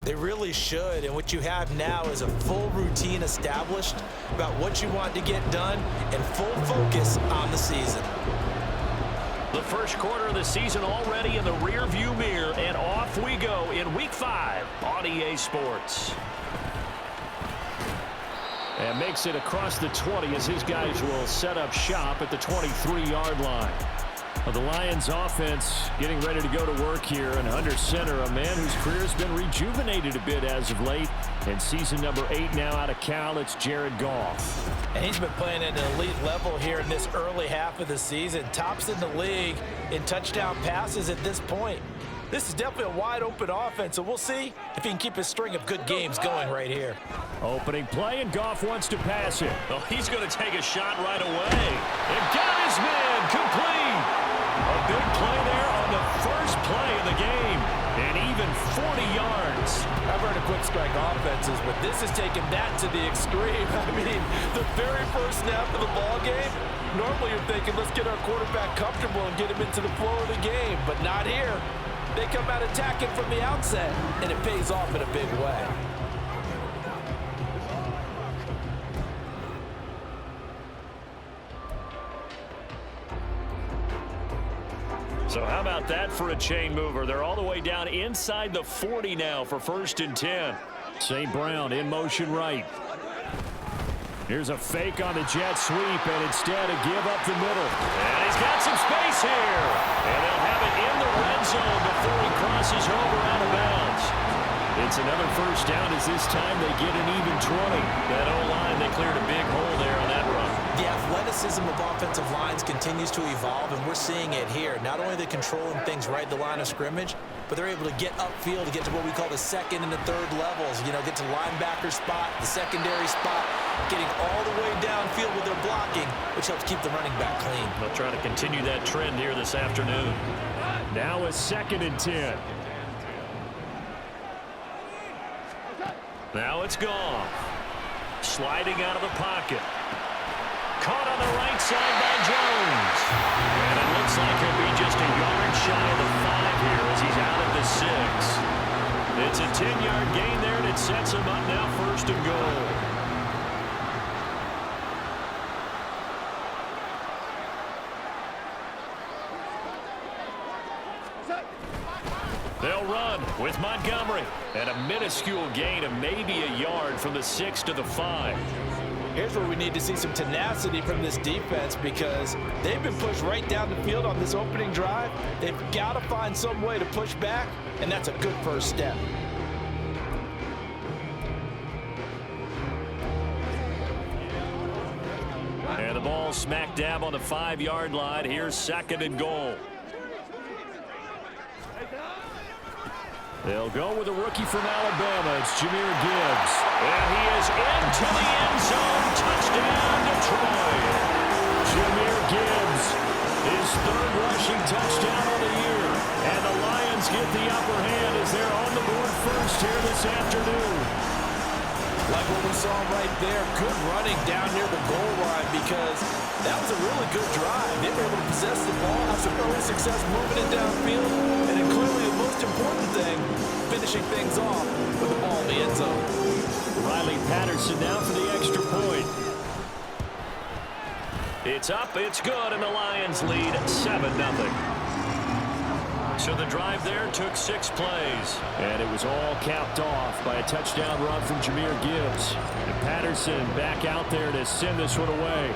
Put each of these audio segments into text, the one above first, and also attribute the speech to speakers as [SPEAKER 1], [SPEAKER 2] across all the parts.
[SPEAKER 1] They really should, and what you have now is a full routine established about what you want to get done and full focus on the season.
[SPEAKER 2] The first quarter of the season already in the rearview mirror, and off we go in Week 5 on EA Sports. And makes it across the 20 as his guys will set up shop at the 23-yard line. Well, the Lions offense getting ready to go to work here, and under center, a man whose career has been rejuvenated a bit as of late. And season number 8 now out of Cal, it's Jared Goff.
[SPEAKER 1] And he's been playing at an elite level here in this early half of the season. Tops in the league in touchdown passes at this point. This is definitely a wide-open offense, so we'll see if he can keep his string of good games going right here.
[SPEAKER 2] Opening play, and Goff wants to pass it. Oh, he's going to take a shot right away. And got his man complete. A big play there on the first play of the game. And even 40 yards.
[SPEAKER 1] I've heard of quick strike offenses, but this is taking that to the extreme. I mean, the very first snap of the ball game, normally you're thinking, let's get our quarterback comfortable and get him into the flow of the game, but not here. They come out attacking from the outset, and it pays off in a big way.
[SPEAKER 2] So how about that for a chain mover? They're all the way down inside the 40 now for 1st and 10. St. Brown in motion right. Here's a fake on the jet sweep, and instead a give up the middle. And he's got some space here. And they'll have it in the red zone before he crosses over out of bounds. It's another first down as this time they get an even 20. That O-line, they cleared a big hole there on that run.
[SPEAKER 1] The athleticism of offensive lines continues to evolve, and we're seeing it here. Not only are they controlling things right at the line of scrimmage, but they're able to get upfield to get to what we call the second and the third levels. You know, get to linebacker spot, the secondary spot, getting all the way downfield with their blocking, which helps keep the running back clean.
[SPEAKER 2] They'll try to continue that trend here this afternoon. Now a 2nd and 10. Now it's gone. Sliding out of the pocket. Caught on the right side by Jones. And it looks like he'll be just a yard shy of the 5 here as he's out of the 6. It's a 10-yard gain there, and it sets him up now 1st and goal. They'll run with Montgomery. And a minuscule gain of maybe a yard from the 6 to the 5.
[SPEAKER 1] Here's where we need to see some tenacity from this defense because they've been pushed right down the field on this opening drive. They've got to find some way to push back, and that's a good first step.
[SPEAKER 2] And the ball smack dab on the 5-yard line. Here's 2nd and goal. They'll go with a rookie from Alabama. It's Jahmyr Gibbs. And he is into the end zone. Touchdown, Detroit. Jahmyr Gibbs, his 3rd rushing touchdown of the year. And the Lions get the upper hand as they're on the board first here this afternoon.
[SPEAKER 1] Like what we saw right there, good running down near the goal line because that was a really good drive. They were able to possess the ball, have some early success moving it downfield, and then clearly the most important thing, finishing things off with the ball in the end zone.
[SPEAKER 2] Riley Patterson now for the extra point. It's up, it's good, and the Lions lead 7-0. So the drive there took 6 plays. And it was all capped off by a touchdown run from Jahmyr Gibbs. And Patterson back out there to send this one away.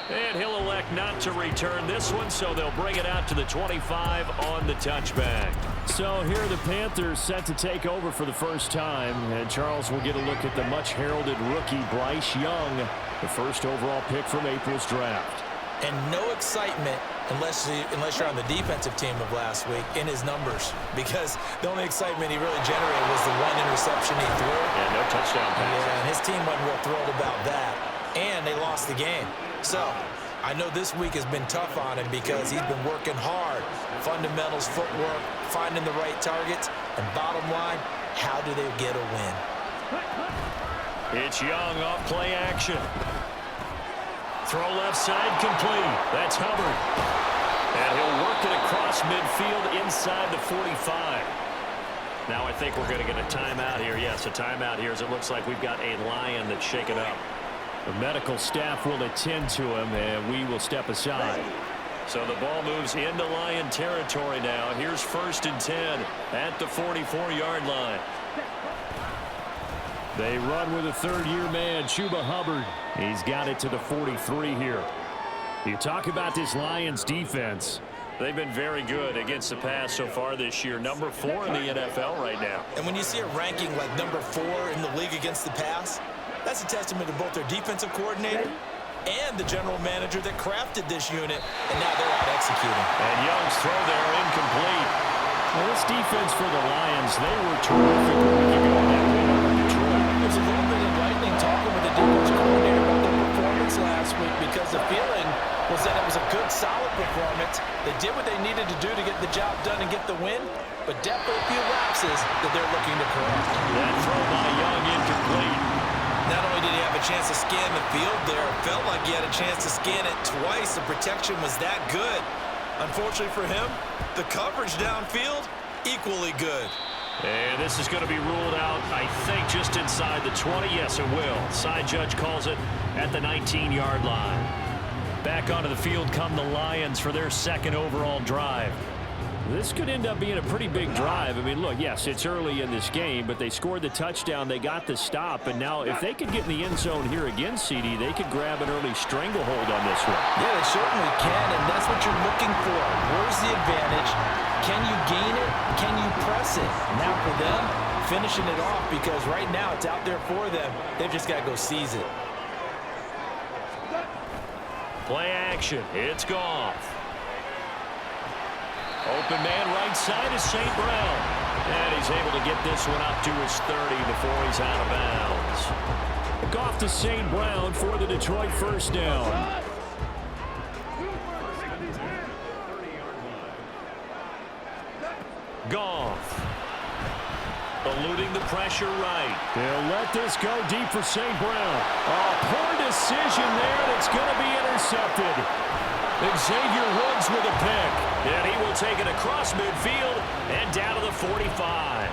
[SPEAKER 2] And he'll elect not to return this one, so they'll bring it out to the 25 on the touchback. So here are the Panthers set to take over for the first time. And Charles will get a look at the much-heralded rookie Bryce Young, the first overall pick from April's draft.
[SPEAKER 1] And no excitement unless you're on the defensive team of last week in his numbers, because the only excitement he really generated was the 1 interception he threw.
[SPEAKER 2] Yeah, no touchdown pass.
[SPEAKER 1] Yeah, and his team wasn't real thrilled about that. And they lost the game. So I know this week has been tough on him because he's been working hard. Fundamentals, footwork, finding the right targets, and bottom line, how do they get a win?
[SPEAKER 2] It's Young off play action. Throw left side complete. That's Hubbard. And he'll work it across midfield inside the 45. Now I think we're going to get a timeout here. Yes, a timeout here as it looks like we've got a Lion that's shaken up. The medical staff will attend to him, and we will step aside. So the ball moves into Lion territory now. Here's 1st and 10 at the 44-yard line. They run with a third-year man, Chuba Hubbard. He's got it to the 43 here. You talk about this Lions defense. They've been very good against the pass so far this year. Number 4 in the NFL right now.
[SPEAKER 1] And when you see a ranking like number 4 in the league against the pass, that's a testament to both their defensive coordinator and the general manager that crafted this unit, and now they're out executing.
[SPEAKER 2] And Young's throw there incomplete. Well, this defense for the Lions, they were terrific a week ago in that win over Detroit.
[SPEAKER 1] There's a little bit enlightening talking with the defensive coordinator about their performance last week, because the feeling was that it was a good, solid performance. They did what they needed to do to get the job done and get the win, but definitely a few lapses that they're looking to correct.
[SPEAKER 2] That throw by Young incomplete.
[SPEAKER 1] Not only did he have a chance to scan the field there, it felt like he had a chance to scan it twice. The protection was that good. Unfortunately for him, the coverage downfield, equally good.
[SPEAKER 2] And this is going to be ruled out, I think, just inside the 20. Yes, it will. Side judge calls it at the 19-yard line. Back onto the field come the Lions for their 2nd overall drive. This could end up being a pretty big drive. I mean, look, yes, it's early in this game, but they scored the touchdown. They got the stop. And now if they could get in the end zone here again, CD, they could grab an early stranglehold on this one.
[SPEAKER 1] Yeah, they certainly can, and that's what you're looking for. Where's the advantage? Can you gain it? Can you press it? Now for them, finishing it off, because right now it's out there for them. They've just got to go seize it.
[SPEAKER 2] Play action. It's Goff. Open man right side is St. Brown. And he's able to get this one up to his 30 before he's out of bounds. Goff to St. Brown for the Detroit first down. Goff. Eluding the pressure right. They'll let this go deep for St. Brown. A poor decision there that's going to be intercepted. Xavier Woods with a pick. And he will take it across midfield and down to the 45.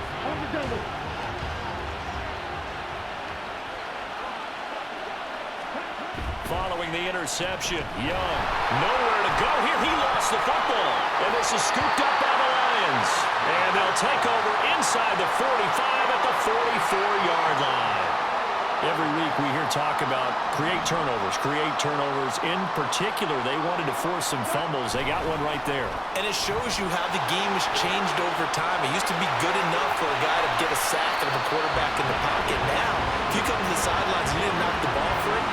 [SPEAKER 2] Following the interception, Young nowhere to go here. He lost the football. And this is scooped up by the Lions. And they'll take over inside the 45 at the 44-yard line. Every week we hear talk about create turnovers. In particular, they wanted to force some fumbles. They got one right there.
[SPEAKER 1] And it shows you how the game has changed over time. It used to be good enough for a guy to get a sack of a quarterback in the pocket. Now, if you come to the sidelines and you didn't knock the ball free,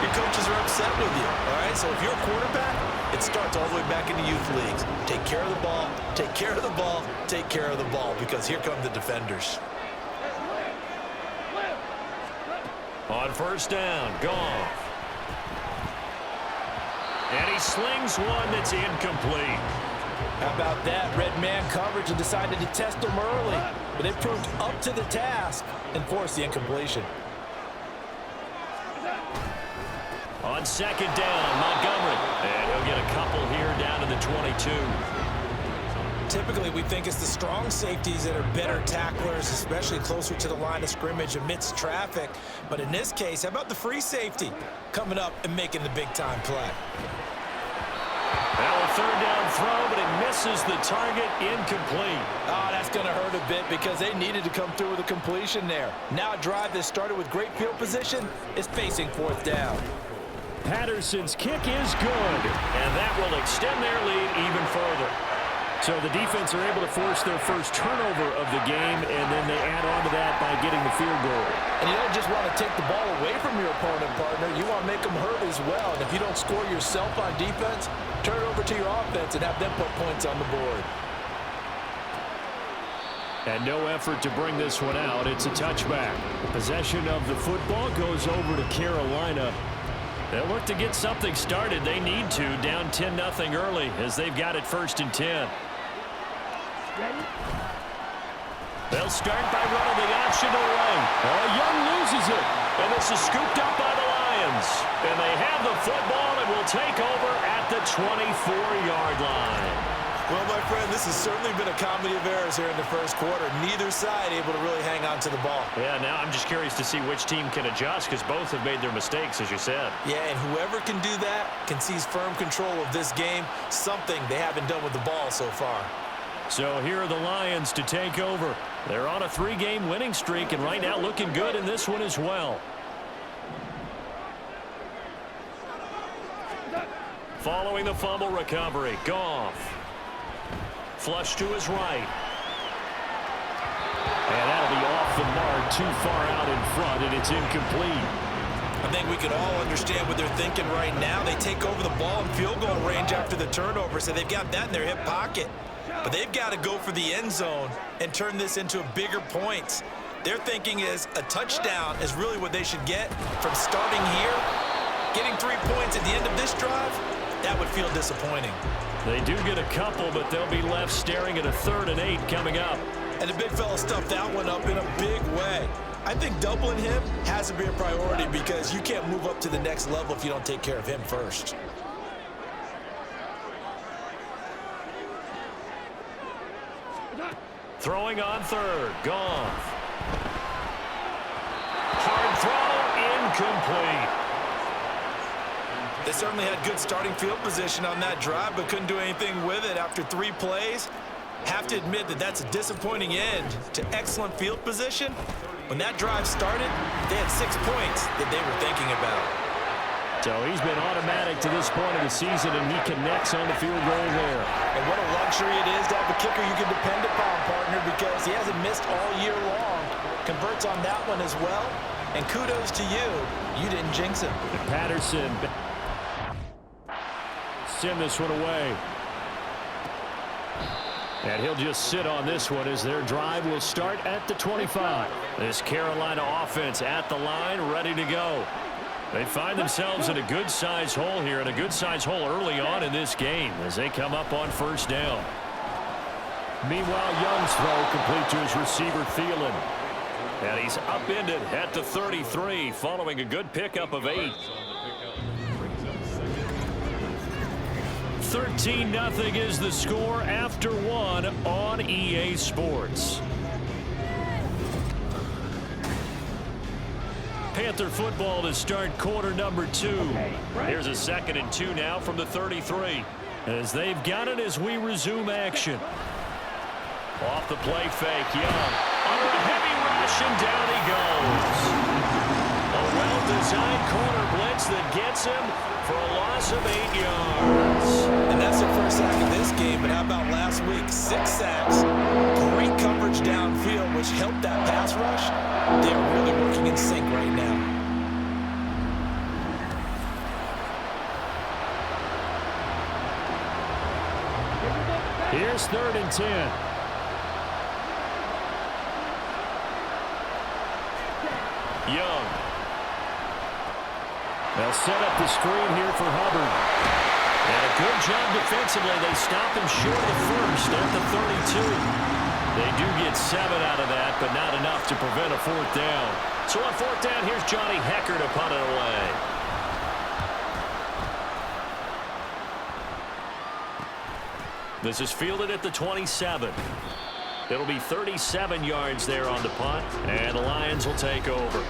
[SPEAKER 1] your coaches are upset with you. All right, so if you're a quarterback, it starts all the way back in the youth leagues. Take care of the ball, take care of the ball, take care of the ball, because here come the defenders.
[SPEAKER 2] On first down, Goff. And he slings one that's incomplete.
[SPEAKER 1] How about that? Red man coverage, and decided to test them early. But they proved up to the task and forced the incompletion.
[SPEAKER 2] On 2nd down, Montgomery. And he'll get a couple here down to the 22.
[SPEAKER 1] Typically, we think it's the strong safeties that are better tacklers, especially closer to the line of scrimmage amidst traffic. But in this case, how about the free safety coming up and making the big-time play?
[SPEAKER 2] Now a 3rd down throw, but it misses the target, incomplete.
[SPEAKER 1] Oh, that's going to hurt a bit because they needed to come through with a completion there. Now a drive that started with great field position is facing 4th down.
[SPEAKER 2] Patterson's kick is good, and that will extend their lead even further. So the defense are able to force their first turnover of the game, and then they add on to that by getting the field goal.
[SPEAKER 1] And you don't just want to take the ball away from your opponent, partner. You want to make them hurt as well. And if you don't score yourself on defense, turn it over to your offense and have them put points on the board.
[SPEAKER 2] And no effort to bring this one out. It's a touchback. Possession of the football goes over to Carolina. They'll look to get something started. They need to, down 10-0 early as they've got it 1st and 10. They'll start by running the option to the right. Young loses it, and this is scooped up by the Lions. Lions. And they have the football and will take over at the 24-yard line.
[SPEAKER 1] Well, my friend, this has certainly been a comedy of errors here in the first quarter. Neither side able to really hang on to the ball.
[SPEAKER 2] Yeah, now I'm just curious to see which team can adjust because both have made their mistakes, as you said.
[SPEAKER 1] Yeah, and whoever can do that can seize firm control of this game, something they haven't done with the ball so far.
[SPEAKER 2] So here are the Lions to take over. They're on a 3-game winning streak and right now looking good in this one as well. Following the fumble recovery, Goff. Flush to his right. And that'll be off the mark, too far out in front, and it's incomplete.
[SPEAKER 1] I think we can all understand what they're thinking right now. They take over the ball in field goal range after the turnover, so they've got that in their hip pocket. But they've got to go for the end zone and turn this into a bigger point. Their thinking is a touchdown is really what they should get from starting here. Getting 3 points at the end of this drive, that would feel disappointing.
[SPEAKER 2] They do get a couple, but they'll be left staring at a 3rd and 8 coming up.
[SPEAKER 1] And the big fella stuffed that one up in a big way. I think doubling him has to be a priority because you can't move up to the next level if you don't take care of him first.
[SPEAKER 2] Throwing on 3rd, Goff. Hard throw, incomplete.
[SPEAKER 1] They certainly had good starting field position on that drive, but couldn't do anything with it after 3 plays. Have to admit that that's a disappointing end to excellent field position. When that drive started, they had 6 points that they were thinking about.
[SPEAKER 2] So he's been automatic to this point of the season, and he connects on the field goal there.
[SPEAKER 1] And what a luxury it is to have a kicker you can depend upon, partner, because he hasn't missed all year long. Converts on that one as well. And kudos to you. You didn't jinx him.
[SPEAKER 2] Patterson. Send this one away. And he'll just sit on this one as their drive will start at the 25. This Carolina offense at the line, ready to go. They find themselves in a good-sized hole here, and a good-sized hole early on in this game as they come up on 1st down. Meanwhile, Young's throw complete to his receiver, Thielen. And he's upended at the 33 following a good pickup of 8. 13-0 is the score after 1 on EA Sports. Panther football to start quarter number 2. Here's a 2nd and 2 now from the 33. As they've got it as we resume action. Off the play fake, Young. Under a heavy rush, and down he goes. A well-designed corner blitz that gets him for a loss of 8 yards.
[SPEAKER 1] And that's their first sack of this game, but how about last week? 6 sacks, great coverage downfield, which helped that pass rush. They're really working in sync right now.
[SPEAKER 2] Here's 3rd and 10. Young. They'll set up the screen here for Hubbard. And a good job defensively. They stop him short of the 1st at the 32. They do get 7 out of that, but not enough to prevent a 4th down. So on 4th down, here's Johnny Hecker to punt it away. This is fielded at the 27. It'll be 37 yards there on the punt, and the Lions will take over.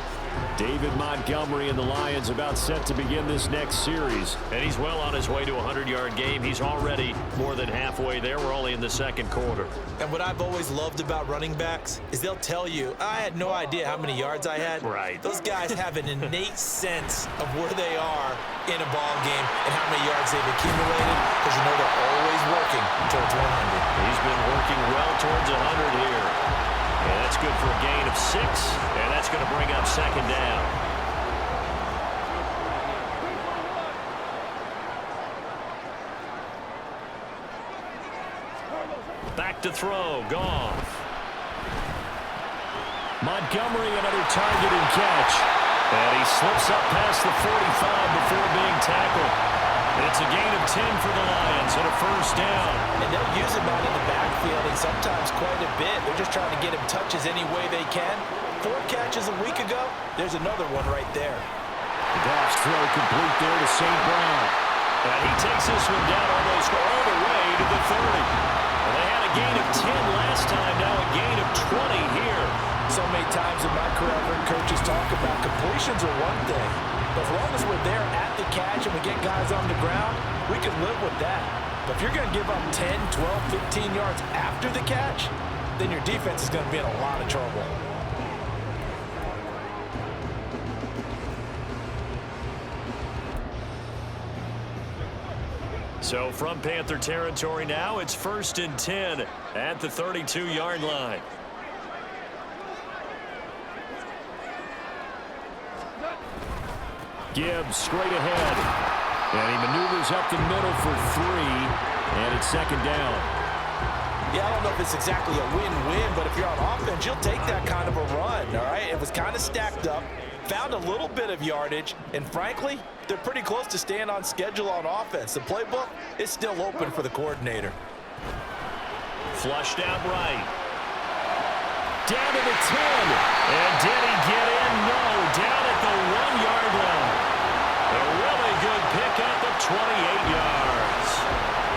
[SPEAKER 2] David Montgomery and the Lions about set to begin this next series. And he's well on his way to a 100-yard game. He's already more than halfway there. We're only in the 2nd quarter.
[SPEAKER 1] And what I've always loved about running backs is they'll tell you, I had no idea how many yards I had.
[SPEAKER 2] Right.
[SPEAKER 1] Those guys have an innate sense of where they are in a ball game and how many yards they've accumulated, because you know they're always working towards 100.
[SPEAKER 2] He's been working well towards 100 here. And that's good for a gain of 6, and that's going to bring up 2nd down. Back to throw, Goff. Montgomery, another target and catch. And he slips up past the 45 before being tackled. It's a gain of 10 for the Lions and a 1st down.
[SPEAKER 1] And they'll use him out in the backfield, and sometimes quite a bit. They're just trying to get him touches any way they can. 4 catches a week ago. There's another one right there.
[SPEAKER 2] Goff's throw complete there to St. Brown. And he takes this one down almost all the way to the 30. Well, they had a gain of 10 last time, now a gain of 20 here.
[SPEAKER 1] So many times in my career, I've heard coaches talk about completions are one thing. But as long as we're there at the catch and we get guys on the ground, we can live with that. But if you're going to give up 10, 12, 15 yards after the catch, then your defense is going to be in a lot of trouble.
[SPEAKER 2] So from Panther territory now, it's 1st and 10 at the 32-yard line. Gibbs straight ahead. And he maneuvers up the middle for 3. And it's 2nd down.
[SPEAKER 1] Yeah, I don't know if it's exactly a win-win, but if you're on offense, you'll take that kind of a run, all right? It was kind of stacked up, found a little bit of yardage, and frankly, they're pretty close to staying on schedule on offense. The playbook is still open for the coordinator.
[SPEAKER 2] Flushed out right. Down to the 10. And did he get in? No. Down at the 1-yard line. A really good pickup of 28 yards.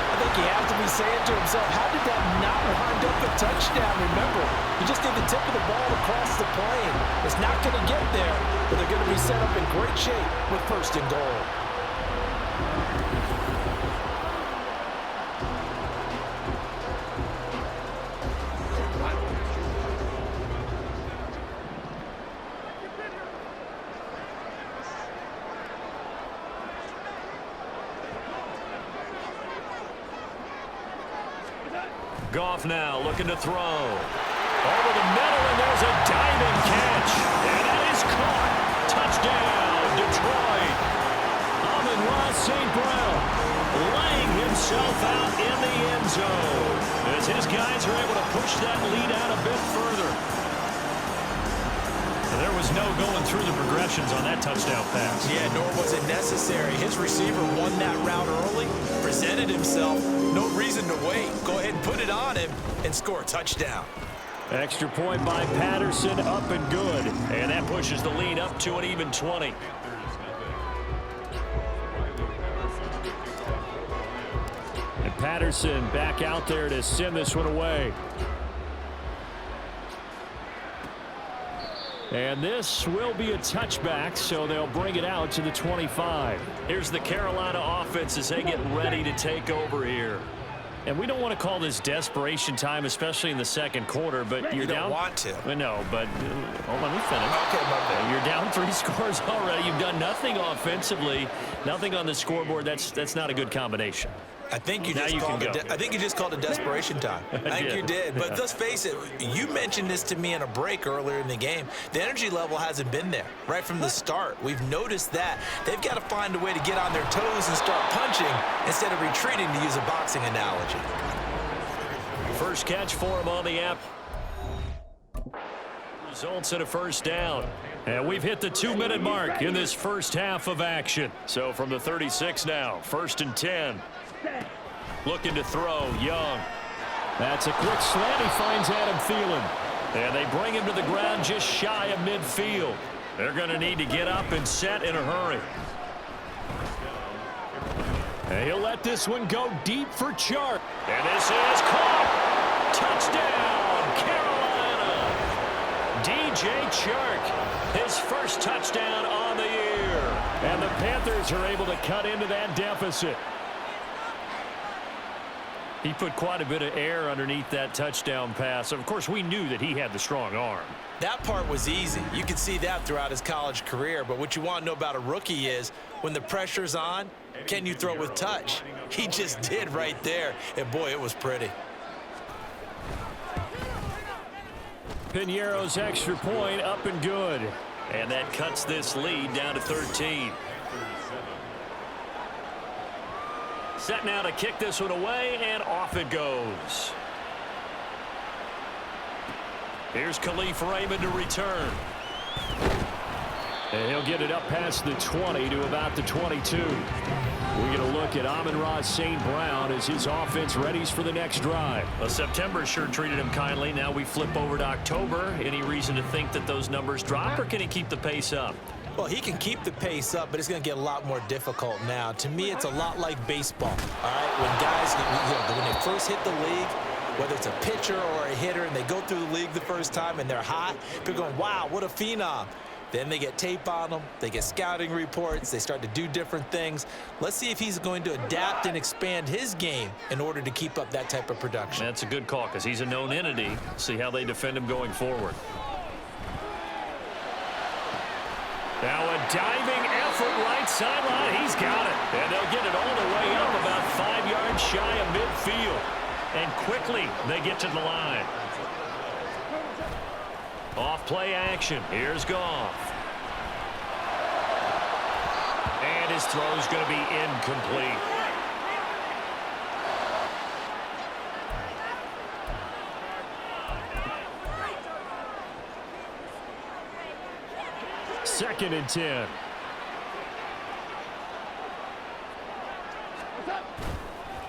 [SPEAKER 1] I think he has to be saying to himself, how did that not wind up a touchdown? Remember, you just did the tip of the ball across the plane. It's not going to get there, but they're going to be set up in great shape with 1st and goal.
[SPEAKER 2] Goff now looking to throw. Over the middle, and there's a diving catch. And that is caught. Touchdown, Detroit. Amon-Ra St. Brown laying himself out in the end zone as his guys are able to push that lead out a bit further. There was no going through the progressions on that touchdown pass.
[SPEAKER 1] Yeah, nor was it necessary. His receiver won that route early, presented himself. No reason to wait. Go ahead and put it on him and score a touchdown.
[SPEAKER 2] Extra point by Patterson, up and good. And that pushes the lead up to an even 20. And Patterson back out there to send this one away. And this will be a touchback, so they'll bring it out to the 25. Here's the Carolina offense as they get ready to take over here. And we don't want to call this desperation time, especially in the 2nd quarter, but you're down.
[SPEAKER 1] You don't want to.
[SPEAKER 2] No, but let me finish.
[SPEAKER 1] Okay, my bad.
[SPEAKER 2] You're down 3 scores already. You've done nothing offensively, nothing on the scoreboard. That's not a good combination.
[SPEAKER 1] I think you just called it desperation time. I think you did. But let's face it, you mentioned this to me in a break earlier in the game. The energy level hasn't been there right from the start. We've noticed that. They've got to find a way to get on their toes and start punching instead of retreating, to use a boxing analogy.
[SPEAKER 2] First catch for him on the app. Results in a 1st down. And we've hit the 2-minute mark in this first half of action. So from the 36 now, 1st and 10. Looking to throw, Young. That's a quick slant. He finds Adam Thielen. And they bring him to the ground just shy of midfield. They're going to need to get up and set in a hurry. And he'll let this one go deep for Chark. And this is caught. Touchdown, Carolina. DJ Chark, his first touchdown on the year. And the Panthers are able to cut into that deficit. He put quite a bit of air underneath that touchdown pass. Of course, we knew that he had the strong arm.
[SPEAKER 1] That part was easy. You could see that throughout his college career. But what you want to know about a rookie is when the pressure's on, can you throw with touch? He just did right there. And, boy, it was pretty.
[SPEAKER 2] Piñeiro's extra point up and good. And that cuts this lead down to 13. Set now to kick this one away, and off it goes. Here's Khalif Raymond to return. And he'll get it up past the 20 to about the 22. We're going to look at Amon-Ra St. Brown as his offense readies for the next drive. Well, September sure treated him kindly. Now we flip over to October. Any reason to think that those numbers drop, or can he keep the pace up?
[SPEAKER 1] Well, he can keep the pace up, but it's going to get a lot more difficult now. To me, it's a lot like baseball, all right? When guys, when they first hit the league, whether it's a pitcher or a hitter, and they go through the league the first time and they're hot, people are going, wow, what a phenom. Then they get tape on them, they get scouting reports, they start to do different things. Let's see if he's going to adapt and expand his game in order to keep up that type of production.
[SPEAKER 2] That's a good call because he's a known entity. See how they defend him going forward. Now a diving effort right sideline. He's got it. And they'll get it all the way up about 5 yards shy of midfield. And quickly they get to the line. Off play action. Here's Goff. And his throw's going to be incomplete. Second and 10.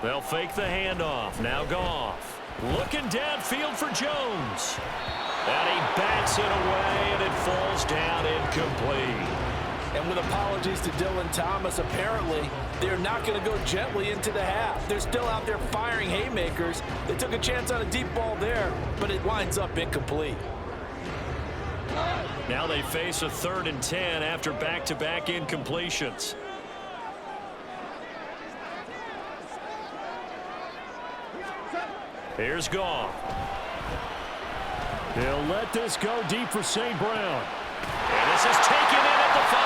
[SPEAKER 2] They'll fake the handoff. Now Goff. Looking downfield for Jones. And he bats it away, and it falls down incomplete.
[SPEAKER 3] And with apologies to Dylan Thomas, apparently they're not going to go gently into the half. They're still out there firing haymakers. They took a chance on a deep ball there, but it winds up incomplete.
[SPEAKER 2] Now they face a 3rd and 10 after back-to-back incompletions. Here's Goff. He'll let this go deep for St. Brown. And this is taken in at the 5.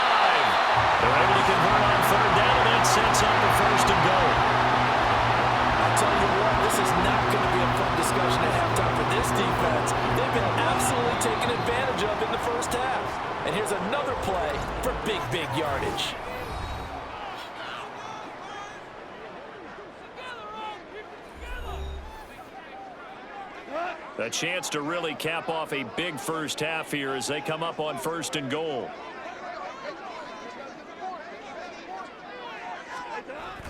[SPEAKER 2] They're able to convert on 3rd down, and that sets up the 1st and goal.
[SPEAKER 3] I'll tell you what, this is not going to be a fun discussion at halftime for this defense. They've been absolutely taken advantage of in the first half. And here's another play for big yardage.
[SPEAKER 2] A chance to really cap off a big first half here as they come up on 1st and goal.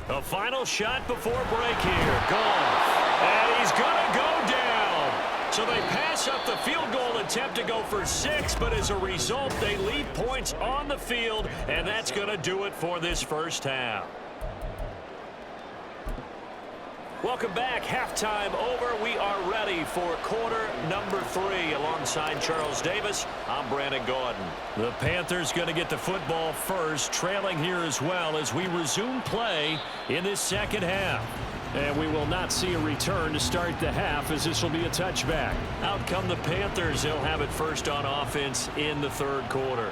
[SPEAKER 2] A final shot before break here. Goff. And he's going to go down. So they pass up the field goal attempt to go for 6, but as a result, they leave points on the field, and that's going to do it for this first half. Welcome back. Halftime over. We are ready for quarter number 3. Alongside Charles Davis, I'm Brandon Gordon. The Panthers going to get the football first, trailing here as well as we resume play in this second half. And we will not see a return to start the half as this will be a touchback. Out come the Panthers. They'll have it first on offense in the 3rd quarter.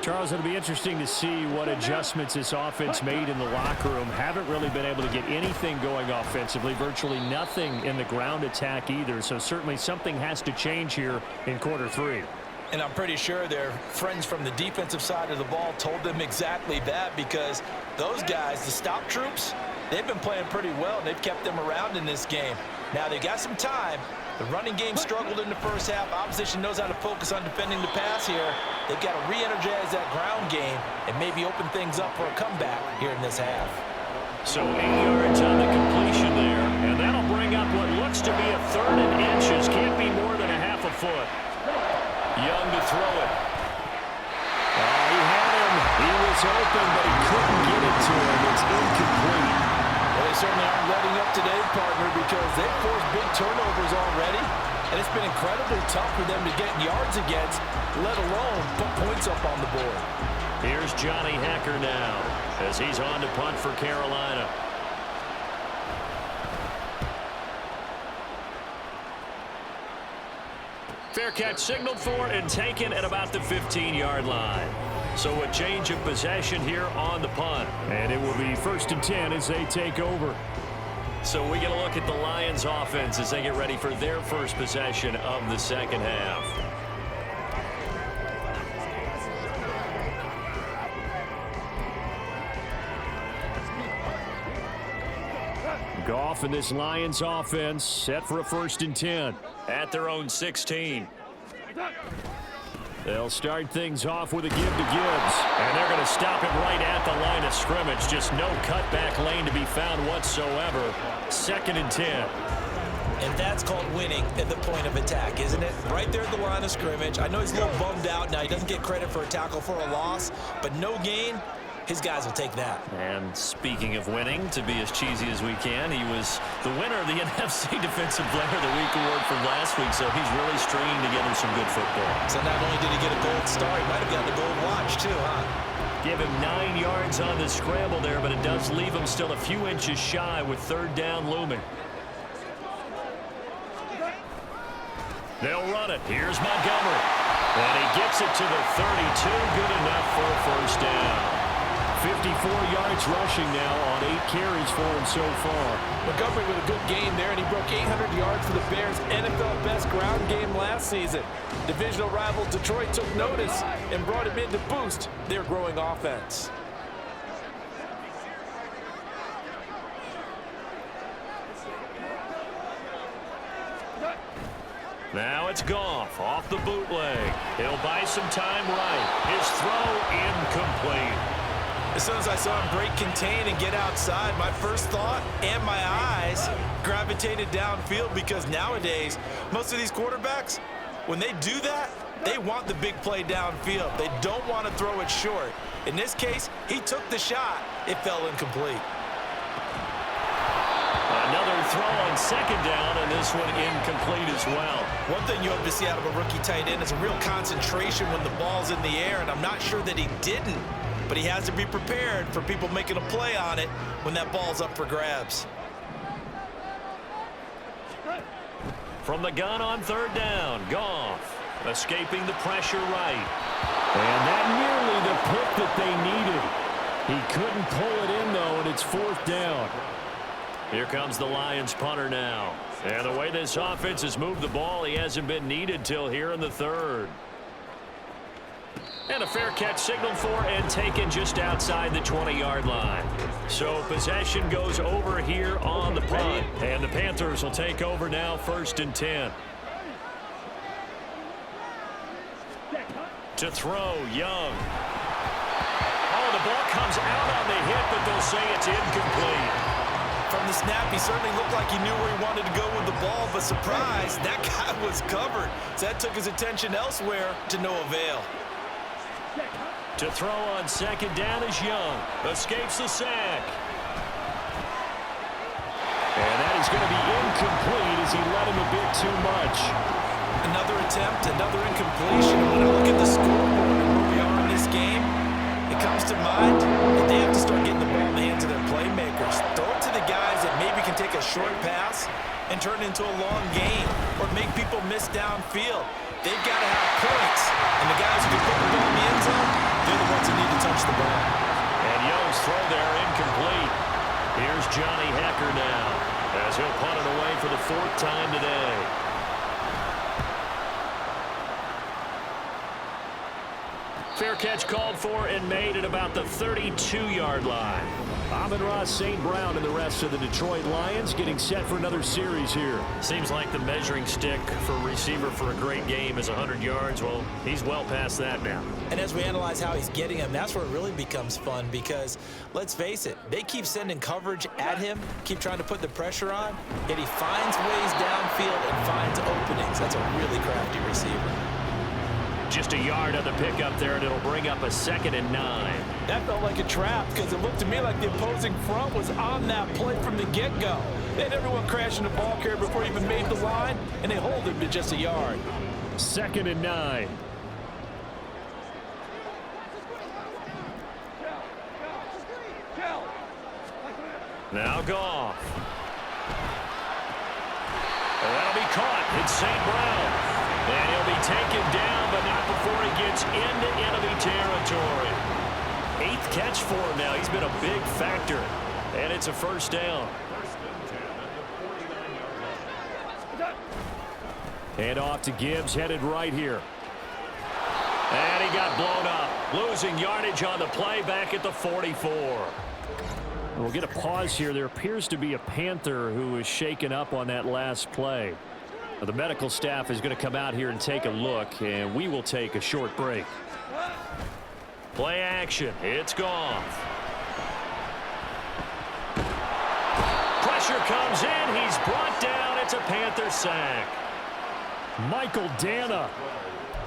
[SPEAKER 4] Charles, it'll be interesting to see what adjustments this offense made in the locker room. Haven't really been able to get anything going offensively, virtually nothing in the ground attack either. So certainly something has to change here in quarter 3.
[SPEAKER 3] And I'm pretty sure their friends from the defensive side of the ball told them exactly that, because those guys, the stop troops, they've been playing pretty well. They've kept them around in this game. Now they've got some time. The running game struggled in the first half. Opposition knows how to focus on defending the pass here. They've got to re-energize that ground game and maybe open things up for a comeback here in this half.
[SPEAKER 2] So 8 yards on the completion there. And that'll bring up what looks to be a 3rd and inches. Can't be more than a half a foot. Young to throw it.
[SPEAKER 4] He had him. He was open, but he couldn't get it to him. It's incomplete.
[SPEAKER 3] Well, they certainly aren't letting up today, partner, because they've forced big turnovers already, and it's been incredibly tough for them to get yards against, let alone put points up on the board.
[SPEAKER 2] Here's Johnny Hecker now as he's on to punt for Carolina. Fair catch signaled for and taken at about the 15-yard line. So a change of possession here on the punt.
[SPEAKER 4] And it will be 1st and 10 as they take over.
[SPEAKER 2] So we get a look at the Lions offense as they get ready for their first possession of the second half.
[SPEAKER 4] Goff and this Lions offense set for a 1st and 10.
[SPEAKER 2] At their own 16.
[SPEAKER 4] They'll start things off with a give to Gibbs.
[SPEAKER 2] And they're going to stop it right at the line of scrimmage. Just no cutback lane to be found whatsoever. 2nd and 10.
[SPEAKER 1] And that's called winning at the point of attack, isn't it? Right there at the line of scrimmage. I know he's a little bummed out now. He doesn't get credit for a tackle for a loss, but no gain, his guys will take that.
[SPEAKER 2] And speaking of winning, to be as cheesy as we can, he was the winner of the NFC Defensive Player of the Week award from last week, so he's really stringing together some good football.
[SPEAKER 1] So not only did he get a gold star, he might have gotten a gold watch too, huh?
[SPEAKER 2] Give him 9 yards on the scramble there, but it does leave him still a few inches shy with third down looming. They'll run it. Here's Montgomery. And he gets it to the 32. Good enough for a first down.
[SPEAKER 4] 54 yards rushing now on 8 carries for him so far.
[SPEAKER 5] Montgomery with a good game there, and he broke 800 yards for the Bears' NFL best ground game last season. Divisional rival Detroit took notice and brought him in to boost their growing offense.
[SPEAKER 2] Now it's Goff off the bootleg. He'll buy some time right. His throw incomplete.
[SPEAKER 1] As soon as I saw him break contain and get outside, my first thought and my eyes gravitated downfield, because nowadays, most of these quarterbacks, when they do that, they want the big play downfield. They don't want to throw it short. In this case, he took the shot. It fell incomplete.
[SPEAKER 2] Another throw on second down, and this one incomplete as well.
[SPEAKER 1] One thing you hope to see out of a rookie tight end is a real concentration when the ball's in the air, and I'm not sure that he didn't. But he has to be prepared for people making a play on it when that ball's up for grabs.
[SPEAKER 2] From the gun on third down, Goff escaping the pressure right.
[SPEAKER 4] And that nearly the pick that they needed. He couldn't pull it in, though, and it's fourth down.
[SPEAKER 2] Here comes the Lions punter now. And the way this offense has moved the ball, he hasn't been needed till here in the third. And a fair catch signaled for and taken just outside the 20-yard line. So possession goes over here on the punt. And the Panthers will take over now, 1st and 10. To throw, Young. Oh, the ball comes out on the hit, but they'll say it's incomplete.
[SPEAKER 1] From the snap, he certainly looked like he knew where he wanted to go with the ball, but surprise, that guy was covered. So that took his attention elsewhere to no avail.
[SPEAKER 2] To throw on second down is Young. Escapes the sack.
[SPEAKER 4] And that is going to be incomplete as he let him a bit too much.
[SPEAKER 1] Another attempt, another incompletion. When I look at the scoreboard and where we are in this game, it comes to mind that they have to start getting the ball in the hands of their playmakers. Throw it to the guys that maybe can take a short pass and turn it into a long game or make people miss downfield. They've got to have points, and the guys who can put the ball in the end zone, they're the ones that need to touch the ball.
[SPEAKER 2] And Young's throw there incomplete. Here's Johnny Hecker now as he'll punt it away for the 4th time today. Fair catch called for and made at about the 32-yard line.
[SPEAKER 4] Amon-Ra St. Brown and the rest of the Detroit Lions getting set for another series here.
[SPEAKER 2] Seems like the measuring stick for a receiver for a great game is 100 yards. Well, he's well past that now.
[SPEAKER 1] And as we analyze how he's getting them, that's where it really becomes fun, because let's face it, they keep sending coverage at him, keep trying to put the pressure on, yet he finds ways downfield and finds openings. That's a really crafty receiver.
[SPEAKER 2] Just a yard on the pickup there, and it'll bring up a 2nd and 9.
[SPEAKER 5] That felt like a trap, because it looked to me like the opposing front was on that play from the get-go. They had everyone crashing the ball carrier before he even made the line, and they hold him to just a yard.
[SPEAKER 4] 2nd and 9.
[SPEAKER 2] Now Goff. That'll be caught. It's St. Brown. And he'll be taken down, but not before he gets into enemy territory. 8th catch for him now. He's been a big factor. And it's a first down.
[SPEAKER 4] Hand off to Gibbs, headed right here.
[SPEAKER 2] And he got blown up. Losing yardage on the play back at the 44.
[SPEAKER 4] We'll get a pause here. There appears to be a Panther who was shaken up on that last play. The medical staff is going to come out here and take a look, and we will take a short break.
[SPEAKER 2] Play action. It's Goff. Pressure comes in. He's brought down It's a Panther sack.
[SPEAKER 4] Michael Dana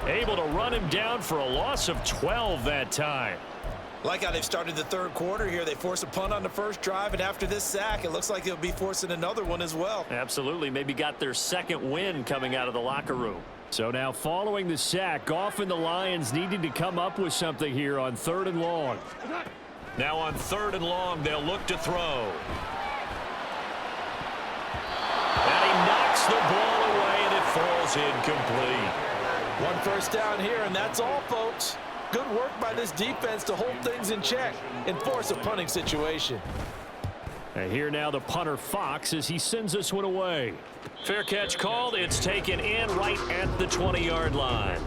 [SPEAKER 4] able to run him down for a loss of 12 that time.
[SPEAKER 1] Like how they've started the third quarter here. They force a punt on the first drive, and after this sack, it looks like they'll be forcing another one as well.
[SPEAKER 4] Absolutely. Maybe got their second win coming out of the locker room. So now following the sack, Goff and the Lions needing to come up with something here on 3rd and long.
[SPEAKER 2] Now on 3rd and long, they'll look to throw. And he knocks the ball away, and it falls incomplete.
[SPEAKER 3] One first down here, and that's all, folks. Good work by this defense to hold things in check and force a punting situation.
[SPEAKER 4] And here now the punter Fox as he sends this one away.
[SPEAKER 2] Fair catch called. It's taken in right at the 20-yard line.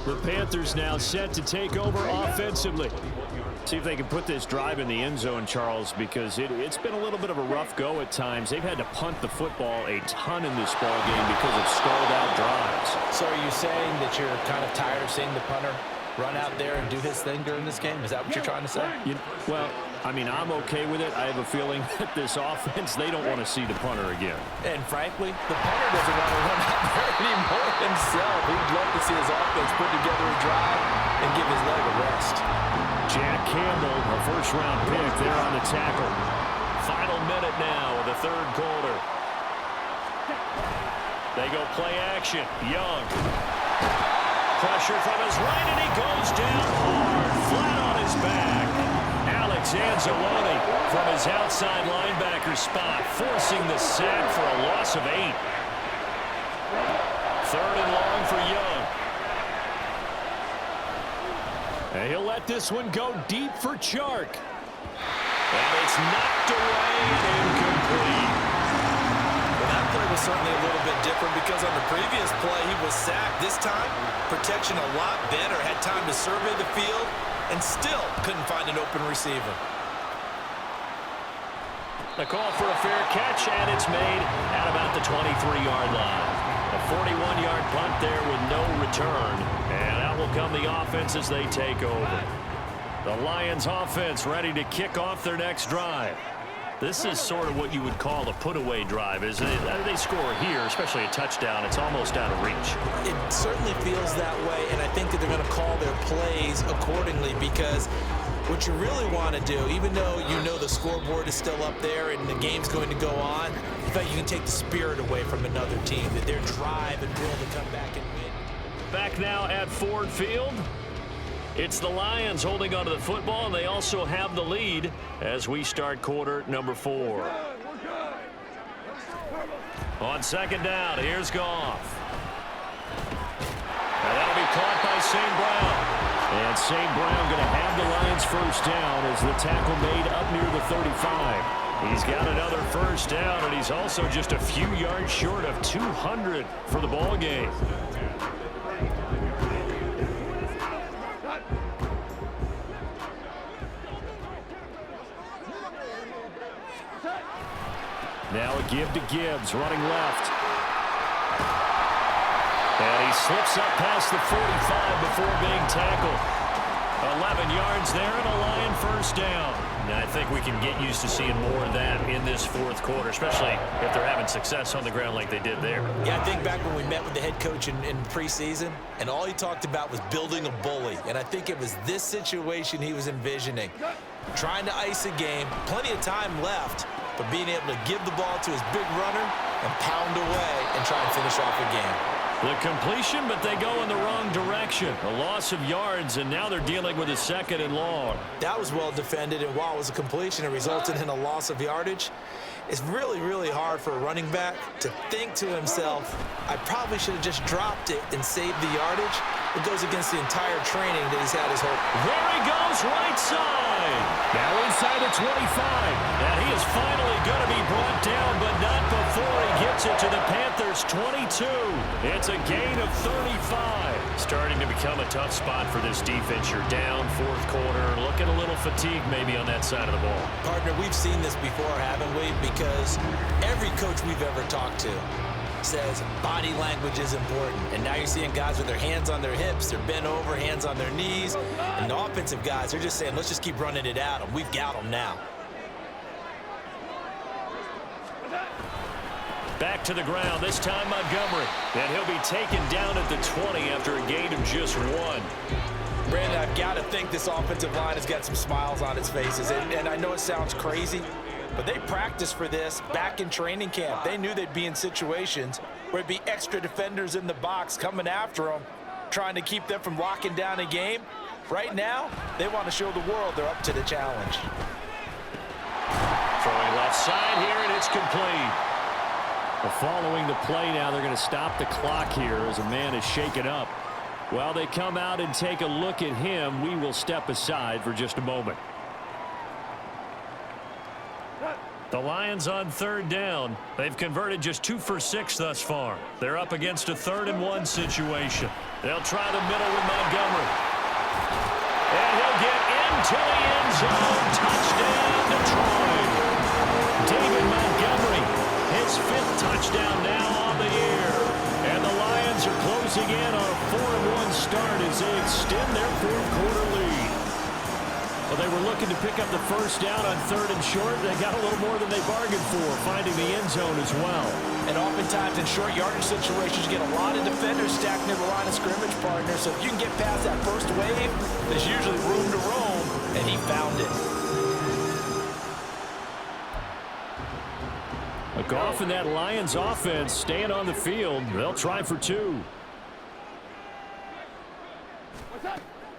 [SPEAKER 4] The Panthers now set to take over offensively. See if they can put this drive in the end zone, Charles, because it's been a little bit of a rough go at times. They've had to punt the football a ton in this ball game because of stalled-out drives.
[SPEAKER 1] So are you saying that you're kind of tired of seeing the punter run out there and do his thing during this game? Is that what you're trying to say?
[SPEAKER 4] Well, I mean, I'm okay with it. I have a feeling that this offense, they don't want to see the punter again.
[SPEAKER 1] And frankly, the punter doesn't want to run out there anymore himself. He'd love to see his offense put together a drive and give his leg a rest.
[SPEAKER 4] Jack Campbell, a first-round pick there on the tackle.
[SPEAKER 2] Final minute now of the third quarter. They go play action. Young. Pressure from his right, and he goes down hard, flat on his back. Alex Anzalone from his outside linebacker spot, forcing the sack for a loss of 8. 3rd and long for Young.
[SPEAKER 4] And he'll let this one go deep for Chark.
[SPEAKER 2] And it's knocked away and incomplete.
[SPEAKER 1] Well, that play was certainly a little bit different because on the previous play, he was sacked. This time, protection a lot better. Had time to survey the field and still couldn't find an open receiver.
[SPEAKER 2] A call for a fair catch, and it's made at about the 23-yard line. A 41-yard punt there with no return. And out will come the offense as they take over. The Lions offense ready to kick off their next drive. This is sort of what you would call a put-away drive, isn't it? They score here, especially a touchdown. It's almost out of reach.
[SPEAKER 1] It certainly feels that way, and I think that they're going to call their plays accordingly because what you really want to do, even though you know the scoreboard is still up there and the game's going to go on, in fact, you can take the spirit away from another team, that their drive and will to come back and win.
[SPEAKER 2] Back now at Ford Field. It's the Lions holding onto the football, and they also have the lead as we start quarter number 4. On 2nd down, here's Goff. And that'll be caught by St. Brown.
[SPEAKER 4] And St. Brown going to have the Lions first down as the tackle made up near the 35.
[SPEAKER 2] He's got another first down, and he's also just a few yards short of 200 for the ball game.
[SPEAKER 4] Now a give to Gibbs, running left.
[SPEAKER 2] And he slips up past the 45 before being tackled. 11 yards there and a Lion first down. Now, I think we can get used to seeing more of that in this 4th quarter, especially if they're having success on the ground like they did there.
[SPEAKER 1] Yeah, I think back when we met with the head coach in preseason, and all he talked about was building a bully. And I think it was this situation he was envisioning. Trying to ice a game, plenty of time left, but being able to give the ball to his big runner and pound away and try and finish off a game.
[SPEAKER 2] The completion, but they go in the wrong direction. A loss of yards, and now they're dealing with a 2nd and long.
[SPEAKER 1] That was well defended, and while it was a completion, it resulted in a loss of yardage. It's really, really hard for a running back to think to himself, I probably should have just dropped it and saved the yardage. It goes against the entire training that he's had his whole...
[SPEAKER 2] There he goes, right side.
[SPEAKER 4] Now inside the 25.
[SPEAKER 2] And he is finally going to be brought down, but not before he gets it to the Panthers' 22. It's a gain of 35. Starting to become a tough spot for this defense. You're down 4th quarter. Looking a little fatigued maybe on that side of the ball.
[SPEAKER 1] Partner, we've seen this before, haven't we? Because every coach we've ever talked to says body language is important. And now you're seeing guys with their hands on their hips, they're bent over, hands on their knees. And the offensive guys, they're just saying, let's just keep running it at them. We've got them now.
[SPEAKER 2] Back to the ground, this time Montgomery. And he'll be taken down at the 20 after a gain of just 1.
[SPEAKER 3] Brandon, I've got to think this offensive line has got some smiles on its faces. And I know it sounds crazy, but they practiced for this back in training camp. They knew they'd be in situations where it'd be extra defenders in the box coming after them, trying to keep them from locking down a game. Right now, they want to show the world they're up to the challenge.
[SPEAKER 2] Throwing left side here, and it's complete.
[SPEAKER 4] Well, following the play now, they're going to stop the clock here as a man is shaken up. While they come out and take a look at him, we will step aside for just a moment.
[SPEAKER 2] The Lions on 3rd down. They've converted just 2 for 6 thus far. They're up against a 3rd-and-1 situation. They'll try the middle with Montgomery. And he'll get into the end zone. Touchdown, Detroit. David Montgomery, his 5th touchdown now on the year. And the Lions are closing in on a 4-1 start as they extend their 4th-quarter lead. Well, they were looking to pick up the first down on 3rd and short. They got a little more than they bargained for, finding the end zone as well.
[SPEAKER 3] And oftentimes in short yardage situations, you get a lot of defenders stacked near the line of scrimmage, partner. So if you can get past that first wave, there's usually room to roam, and he found it.
[SPEAKER 4] A Goff and that Lions offense staying on the field. They'll try for 2.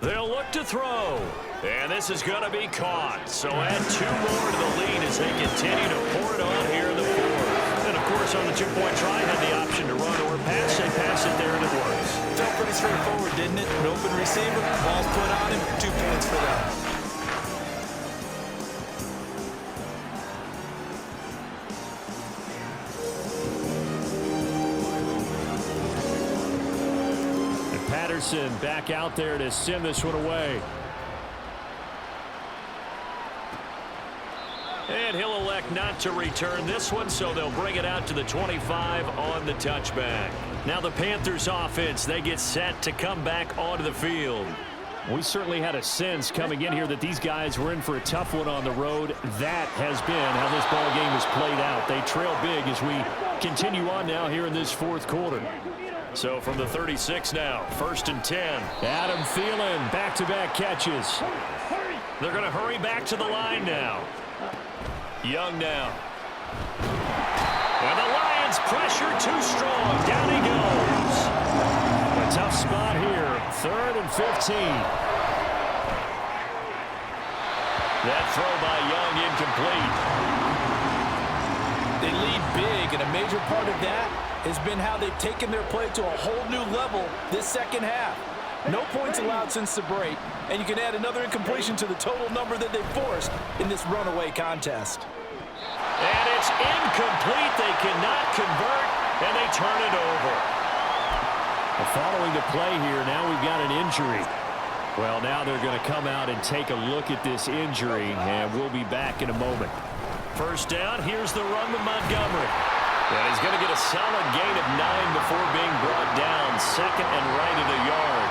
[SPEAKER 2] They'll look to throw. And this is going to be caught. So add 2 more to the lead as they continue to pour it on here in the 4th. And, of course, on the 2-point try, had the option to run or pass. They pass it there, and it works.
[SPEAKER 3] Felt pretty straightforward, didn't it? An open receiver, ball's put on him, 2 points for them.
[SPEAKER 4] And Patterson back out there to send this one away.
[SPEAKER 2] And he'll elect not to return this one, so they'll bring it out to the 25 on the touchback. Now the Panthers offense, they get set to come back onto the field.
[SPEAKER 4] We certainly had a sense coming in here that these guys were in for a tough one on the road. That has been how this ball game has played out. They trail big as we continue on now here in this 4th quarter.
[SPEAKER 2] So from the 36 now, 1st and 10.
[SPEAKER 4] Adam Thielen, back-to-back catches.
[SPEAKER 2] They're going to hurry back to the line now. Young now. And the Lions pressure too strong. Down he goes.
[SPEAKER 4] A tough spot here. 3rd and 15.
[SPEAKER 2] That throw by Young incomplete.
[SPEAKER 3] They lead big, and a major part of that has been how they've taken their play to a whole new level this second half. No points allowed since the break, and you can add another incompletion to the total number that they forced in this runaway contest.
[SPEAKER 2] And it's incomplete. They cannot convert, and they turn it over.
[SPEAKER 4] Well, following the play here, now we've got an injury. Well, now they're going to come out and take a look at this injury, and we'll be back in a moment.
[SPEAKER 2] First down, here's the run with Montgomery. And he's going to get a solid gain of 9 before being brought down. 2nd and right at a yard.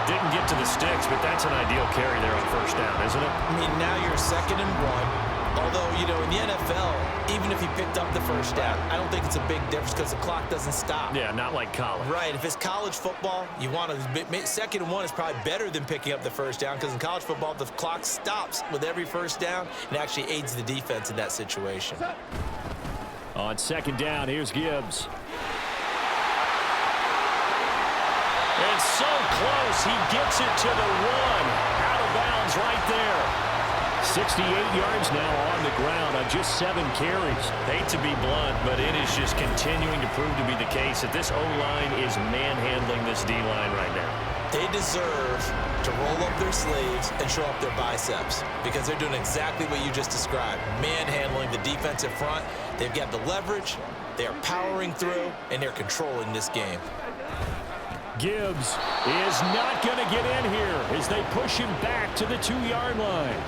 [SPEAKER 2] Didn't get to the sticks, but that's an ideal carry there on first down, isn't it?
[SPEAKER 1] I mean, now you're 2nd and 1. Although, you know, in the NFL, even if you picked up the first down, I don't think it's a big difference because the clock doesn't stop.
[SPEAKER 2] Yeah, not like college.
[SPEAKER 1] Right. If it's college football, you want to 2nd and 1 is probably better than picking up the first down because in college football, the clock stops with every first down and actually aids the defense in that situation.
[SPEAKER 4] On 2nd down, here's Gibbs.
[SPEAKER 2] And so close, he gets it to the 1. Out of bounds right there.
[SPEAKER 4] 68 yards now on the ground on just 7 carries.
[SPEAKER 2] Hate to be blunt, but it is just continuing to prove to be the case that this O-line is manhandling this D-line right now.
[SPEAKER 1] They deserve to roll up their sleeves and show up their biceps because they're doing exactly what you just described, manhandling the defensive front. They've got the leverage, they're powering through, and they're controlling this game.
[SPEAKER 4] Gibbs is not going to get in here as they push him back to the 2-yard line.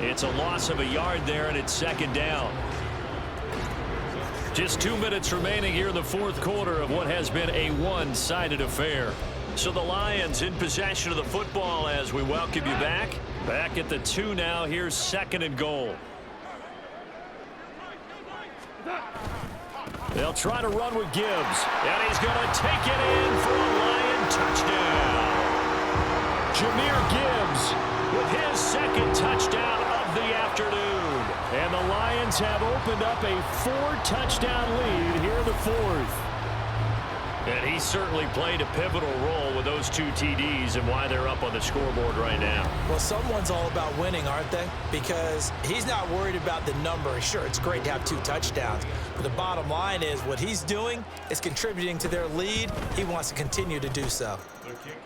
[SPEAKER 2] It's a loss of a yard there, and it's 2nd down. Just 2 minutes remaining here in the 4th quarter of what has been a one-sided affair. So the Lions in possession of the football as we welcome you back. Back at the 2 now. Here's 2nd and goal. They'll try to run with Gibbs. And he's going to take it in for a Lion touchdown. Jahmyr Gibbs with his second touchdown of the afternoon. And the Lions have opened up a 4-touchdown lead here in the fourth. And he certainly played a pivotal role with those 2 TDs and why they're up on the scoreboard right now.
[SPEAKER 1] Well, someone's all about winning, aren't they? Because he's not worried about the number. Sure, it's great to have 2 touchdowns. But the bottom line is what he's doing is contributing to their lead. He wants to continue to do so.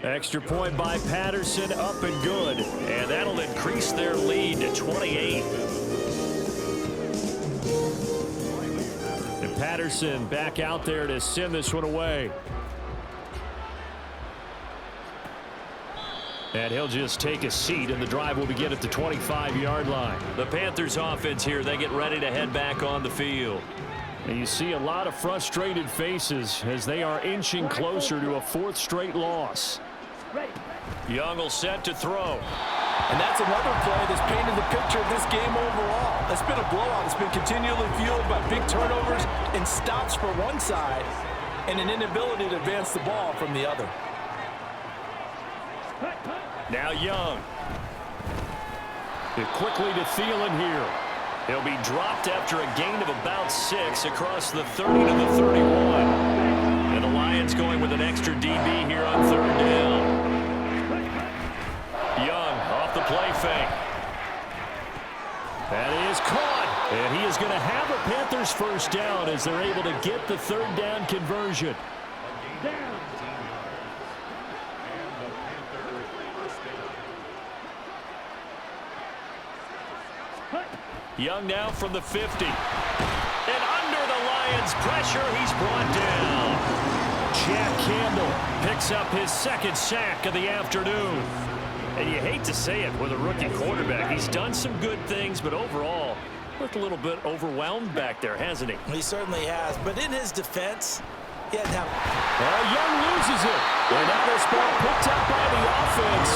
[SPEAKER 2] Extra point by Patterson, up and good. And that'll increase their lead to 28. And Patterson back out there to send this one away. And he'll just take a seat, and the drive will begin at the 25-yard line. The Panthers offense here, they get ready to head back on the field. And you see a lot of frustrated faces as they are inching closer to a 4th straight loss. Young will set to throw.
[SPEAKER 5] And that's another play that's painted the picture of this game overall. It's been a blowout. It's been continually fueled by big turnovers and stops for one side and an inability to advance the ball from the other.
[SPEAKER 2] Now Young. Quickly to Thielen here. He'll be dropped after a gain of about 6 across the 30 to the 31. And the Lions going with an extra DB here on 3rd down. Young off the play fake. That is caught. And he is going to have a Panthers first down as they're able to get the 3rd down conversion. Young now from the 50. And under the Lions' pressure, he's brought down. Jack Campbell picks up his 2nd sack of the afternoon. And you hate to say it with a rookie quarterback. He's done some good things, but overall, looked a little bit overwhelmed back there, hasn't he?
[SPEAKER 1] He certainly has. But in his defense, he had to have...
[SPEAKER 2] Young loses it. And now this ball picked up by the offense.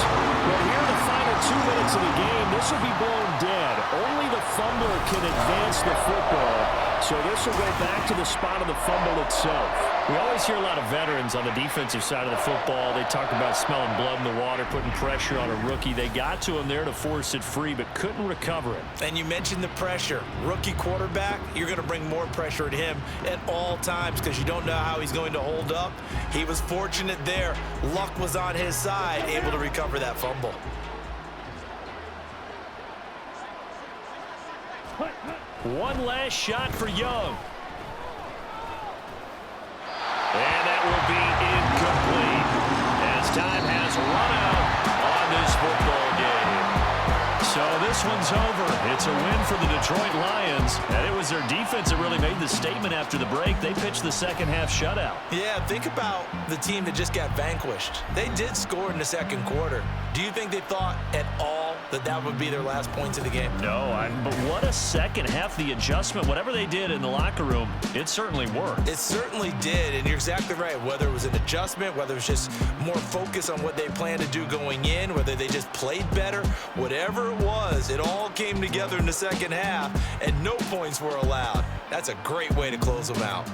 [SPEAKER 2] But here in the final 2 minutes of the game, this will be blown dead. Only the fumbler can advance the football. So this will go back to the spot of the fumble itself. We always hear a lot of veterans on the defensive side of the football. They talk about smelling blood in the water, putting pressure on a rookie. They got to him there to force it free, but couldn't recover it.
[SPEAKER 1] And you mentioned the pressure. Rookie quarterback, you're going to bring more pressure at him at all times because you don't know how he's going to hold up. He was fortunate there. Luck was on his side, able to recover that fumble.
[SPEAKER 2] One last shot for Young. And that will be incomplete as time has run out on this football game. So this one's over. It's a win for the Detroit Lions. And it was their defense that really made the statement after the break. They pitched the second-half shutout.
[SPEAKER 1] Yeah, think about the team that just got vanquished. They did score in the 2nd quarter. Do you think they thought at all that that would be their last points of the game?
[SPEAKER 2] No, but what a second half. The adjustment, whatever they did in the locker room, it certainly worked.
[SPEAKER 1] It certainly did, and you're exactly right. Whether it was an adjustment, whether it was just more focus on what they planned to do going in, whether they just played better, whatever it was, it all came together in the 2nd half, and no points were allowed. That's a great way to close them out.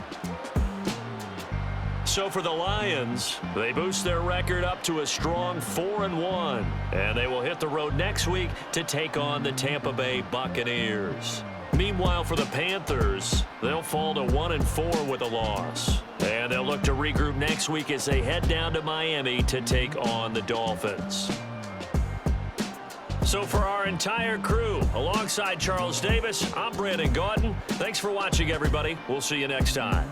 [SPEAKER 2] So for the Lions, they boost their record up to a strong 4-1, and they will hit the road next week to take on the Tampa Bay Buccaneers. Meanwhile, for the Panthers, they'll fall to 1-4 with a loss, and they'll look to regroup next week as they head down to Miami to take on the Dolphins. So for our entire crew, alongside Charles Davis, I'm Brandon Gaudin. Thanks for watching, everybody. We'll see you next time.